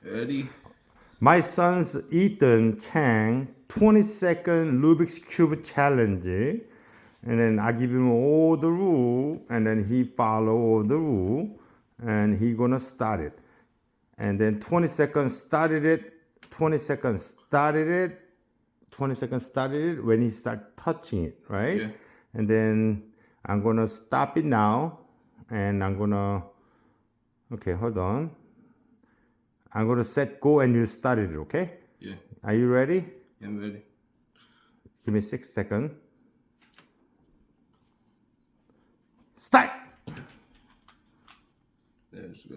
Ready? My son's Ethan Chang 20-second Rubik's Cube challenge. And then I give him all the rule, and then he follow all the rule, and he gonna start it. And then 20 seconds started it, 20 seconds started it, 20 seconds started it when he start touching it, right? Yeah. And then I'm gonna stop it now, and I'm gonna, okay, hold on. I'm gonna set go and you started it, okay? Yeah. Are you ready? Yeah, I'm ready. Give me 6 seconds. Start! Let's go.